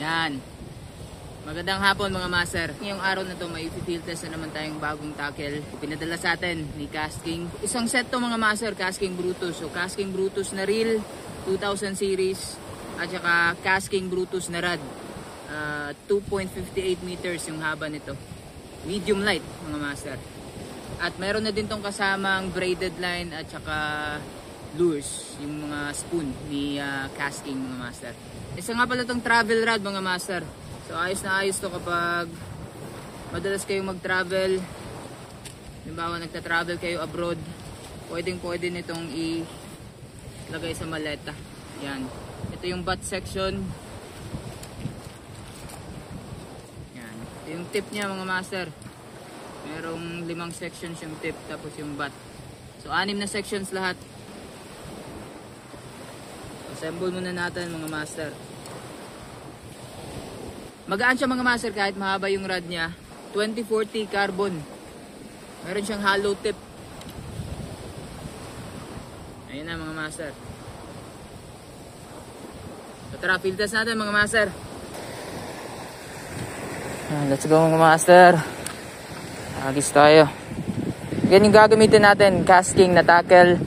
Yan. Magandang hapon mga master. Ngayong araw na to may field test na naman tayong bagong tackle. Pinadala sa atin ni Casking. Isang set to mga master, Casking Brutus. So Casking Brutus na reel, 2000 series. At saka Casking Brutus na rod. 2.58 meters yung haba nito. Medium light mga master. At meron na din tong kasamang braided line at saka lures. Yung mga spoon ni Casking mga master. Isa nga pala tong travel rod mga master. So ayos na ayos to kapag madalas kayong mag-travel. Halimbawa nagta-travel kayo abroad, pwede nitong ilagay sa maleta. Yan. Ito yung butt section. Yan. Ito yung tip niya mga master. Merong 5 sections yung tip tapos yung butt. So 6 na sections lahat. Assemble muna natin mga master. Magaan siya mga master kahit mahaba yung rod niya. 2040 carbon. Meron siyang hollow tip. Ayun na mga master. So tara, field test natin mga master. Let's go mga master. Agis tayo. Yan yung gagamitin natin. Casking na tackle.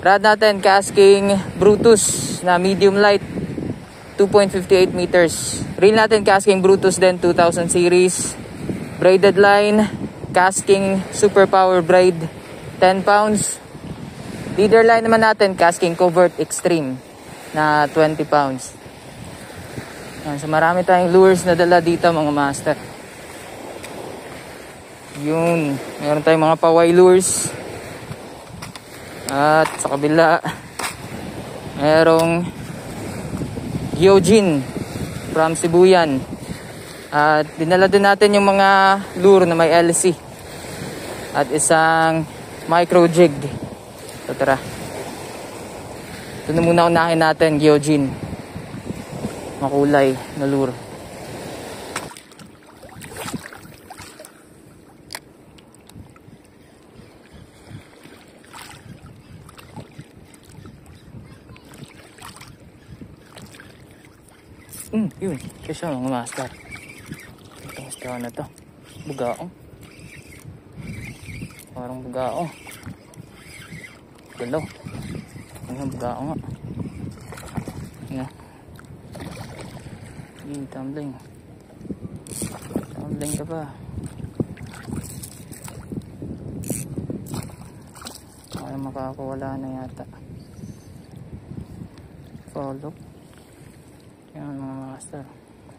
Rod natin, Casking Brutus na medium light. 2.58 meters. Reel natin Casking Brutus din 2000 series. Braided line, Casking Super Power Braid 10 pounds. Leader line naman natin Casking Covert Extreme na 20 pounds. Yan, so marami tayong lures na dala dito mga master. Yun, meron tayong mga paway lures. At sa kabila merong Gyojin from Sibuyan. At dinala din natin yung mga lure na may LC. At isang micro jig. So tara. Ito na muna unahin natin, Gyojin. Makulay na lure. Yun, kasi mga master. Itong straw na to. Bugaong. Parang bugaong. Galaw. Ano bugaong nga. Yan. Tumbling. Tumbling ka pa. Parang makakawala na yata. Follow. Yan mga master.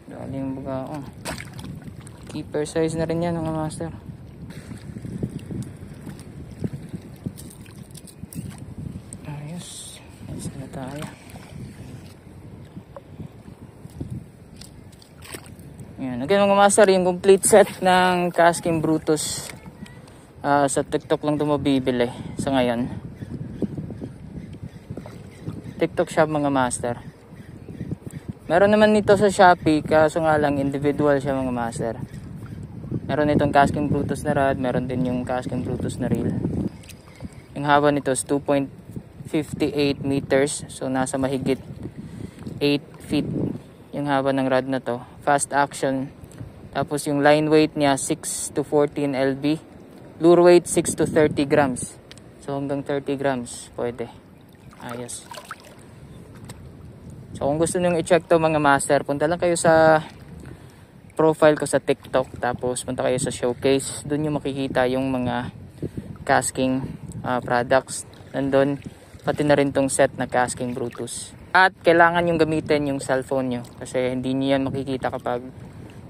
Daling bugaong. Keeper size na rin yan mga master. Ayos. Ayos na tayo. Yan. Again mga master, yung complete set ng Casking Brutus. Sa TikTok lang ito mabibili sa ngayon. TikTok shop mga master. Meron naman nito sa Shopee, kaso nga lang individual siya mga master. Meron itong Casking Brutus na rod, meron din yung Casking Brutus na reel. Yung haba nito is 2.58 meters, so nasa mahigit 8 feet yung haba ng rod na to. Fast action, tapos yung line weight niya 6 to 14 lb, lure weight 6 to 30 grams. So hanggang 30 grams pwede. Ayos. So kung gusto nyo i-check to mga master, punta lang kayo sa profile ko sa TikTok, tapos punta kayo sa showcase. Doon nyo makikita yung mga casking products. Nandun, pati na rin tong set na Casking Brutus. At kailangan yung gamitin yung cellphone nyo, kasi hindi nyo yan makikita kapag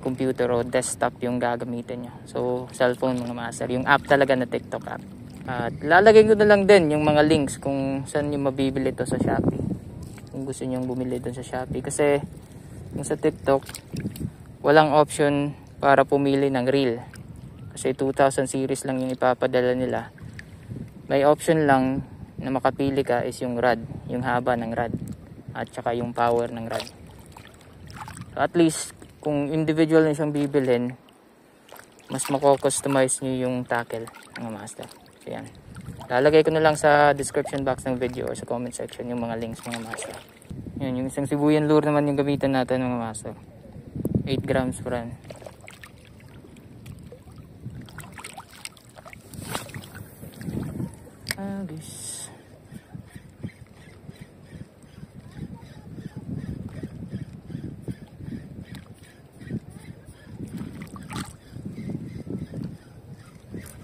computer o desktop yung gagamitin nyo. So cellphone mga master, yung app talaga na TikTok app. At lalagay ko na lang din yung mga links kung saan nyo mabibili to sa Shopee. Kung gusto nyong bumili doon sa Shopee, kasi yung sa TikTok walang option para pumili ng reel, kasi 2000 series lang yung ipapadala nila. May option lang na makapili ka is yung rod, yung haba ng rod at saka yung power ng rod. So at least kung individual na siyang bibilhin, mas mako-customize nyo yung tackle mga master. So yan, lalagay ko na lang sa description box ng video or sa comment section yung mga links mga master. Yan, yung isang Sibuyan lure naman yung gamitan natin mga master. 8 grams pa rin. Agis.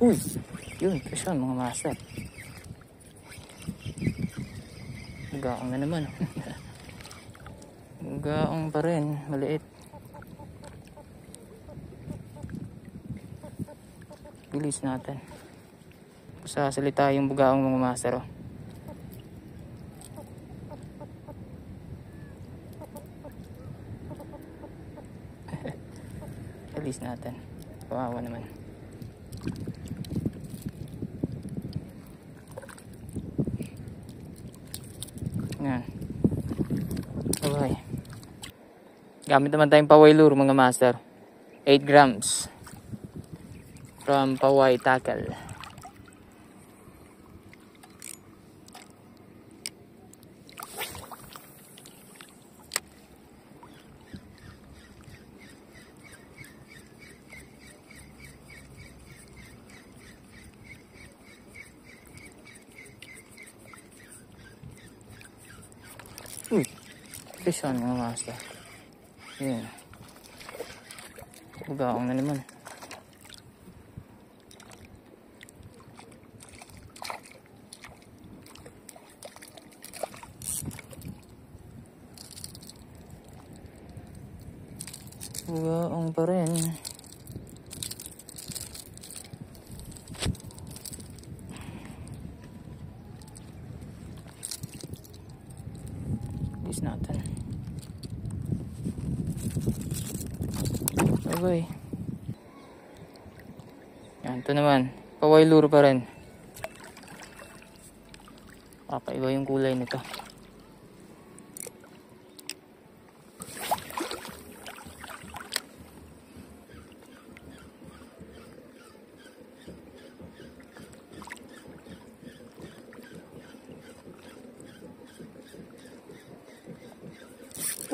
Uy, yun, presyon mga master. Gaong na naman. Gaong pa rin, maliit. Bilis natin. Sasalita yung bugaong mga master. Oh. Bilis natin. Kawawa naman. Yan. Okay. Gamit naman tayong paway lure mga master. 8 grams. From Paway Tackle. Uy, fish on mga master. Yun. Bugaong na naman. Bugaong pa rin. Natin. Okay. Yan, ito naman. Paway lure pa rin. Kakaiba yung kulay nito.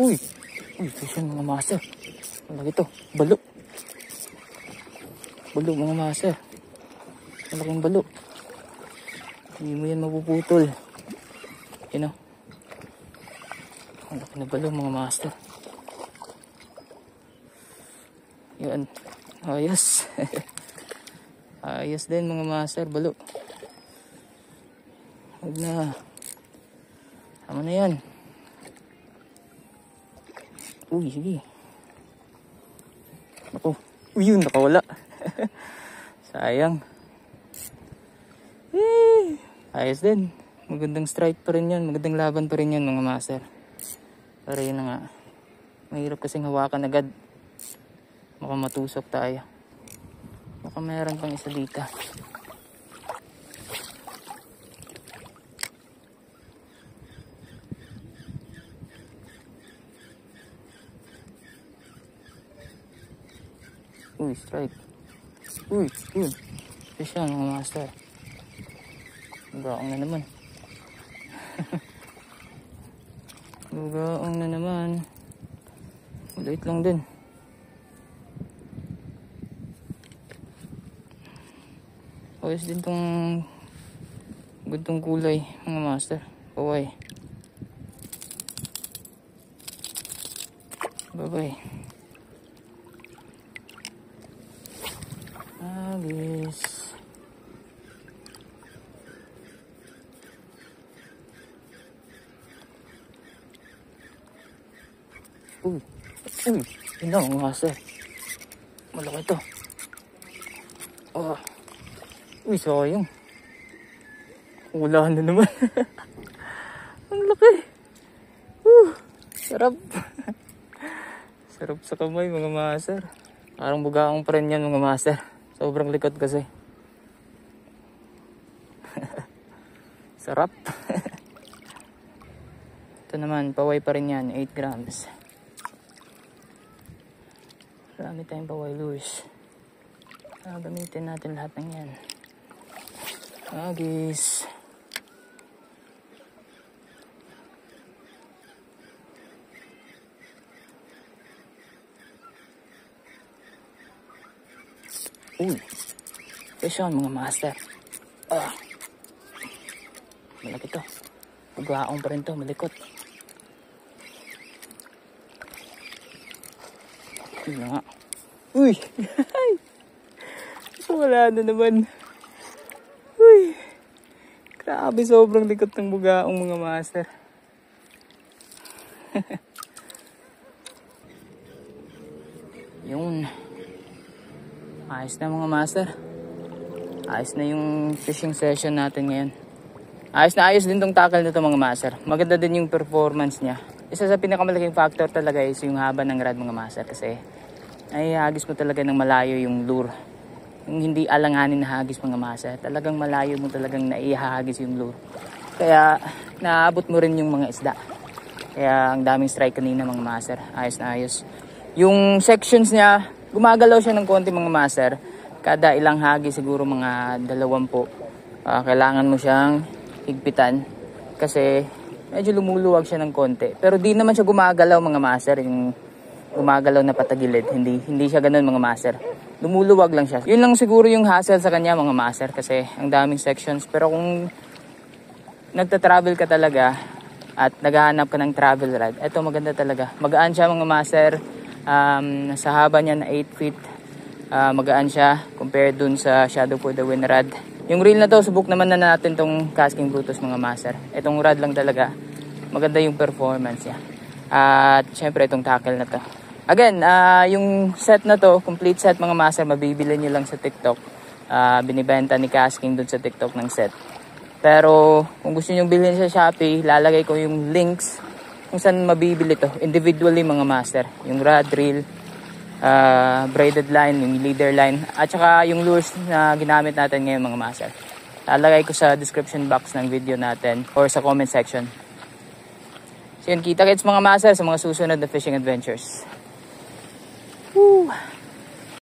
Uy! Uy, fish yan mga master. Malaki to. Balo. Balo mga master. Malaking balo. Hindi mo yan mapuputol. Yun o. Malaki na balo mga master. Yan. Ayos. Ayos din mga master. Balo. Huwag na. Tama na yan. Uy, sige. Ako. Uy, yun, nakawala. Sayang. Ayos din. Magandang strike pa rin yan. Magandang laban pa rin yan mga master. Pero yun na nga. Mahirap kasing hawakan agad. Baka matusok tayo. Baka mayroon pang isa dito. Uy, strike. Uy, yun. Fish yan mga master. Bugaong na naman. Bugaong na naman. Maliit lang din. Ayos din tong gantong kulay mga master. Paway. Bye-bye. Agis. Uy. Uy. Yun na mga master. Malaki to. Oh. Uy, sayang. Ulahan na naman. Ang laki. Sarap. Sarap sa kamay mga master. Parang bugaong pa rin yan mga master. Sobrang likot kasi. Sarap. Ito naman, paway pa rin yan. 8 grams. Marami tayong paway lures. Gamitin natin lahat ng yan. Agis. Uy, fish on mga master. Ah, malaki to. Pagwaong pa rin to, malikot. Yun na nga. Uy, wala na naman. Uy, grabe, sobrang likot ng bugaong mga master. Yun. Ayos na mga master. Ayos na yung fishing session natin ngayon. Ayos din tong tackle nito mga master. Maganda din yung performance niya. Isa sa pinakamalaking factor talaga is yung haba ng rod mga master. Kasi ay hagis mo talaga ng malayo yung lure. Yung hindi alanganin na hagis mga master. Talagang malayo mo talagang naihahagis yung lure. Kaya naabot mo rin yung mga isda. Kaya ang daming strike kanina mga master. Ayos na ayos. Yung sections niya, gumagalaw siya ng konti mga master. Kada ilang hagi siguro mga 20. Kailangan mo siyang higpitan. Kasi medyo lumuluwag siya ng konti. Pero di naman siya gumagalaw mga master. Yung gumagalaw na patagilid. Hindi siya ganun mga master. Lumuluwag lang siya. Yun lang siguro yung hassle sa kanya mga master. Kasi ang daming sections. Pero kung nagta-travel ka talaga at naghahanap ka ng travel rod, eto maganda talaga. Magaan siya mga master. Sa haba niya na 8 feet, magaan siya compared dun sa Shadow for the Wind rod. Yung reel na to, subok naman na natin tong Casking Brutus mga master. Itong rod lang talaga, maganda yung performance niya. At syempre itong tackle na to. Again, yung set na to, complete set mga master, mabibili nyo lang sa TikTok. Binibenta ni Casking dun sa TikTok ng set. Pero kung gusto nyo bilhin sa Shopee, lalagay ko yung links kung saan mabibili to individually mga master. Yung rod, reel, braided line, yung leader line, at saka yung lures na ginamit natin ngayon mga master. Lalagay ko sa description box ng video natin or sa comment section. So yun, kita-kits mga master sa mga susunod na fishing adventures. Woo!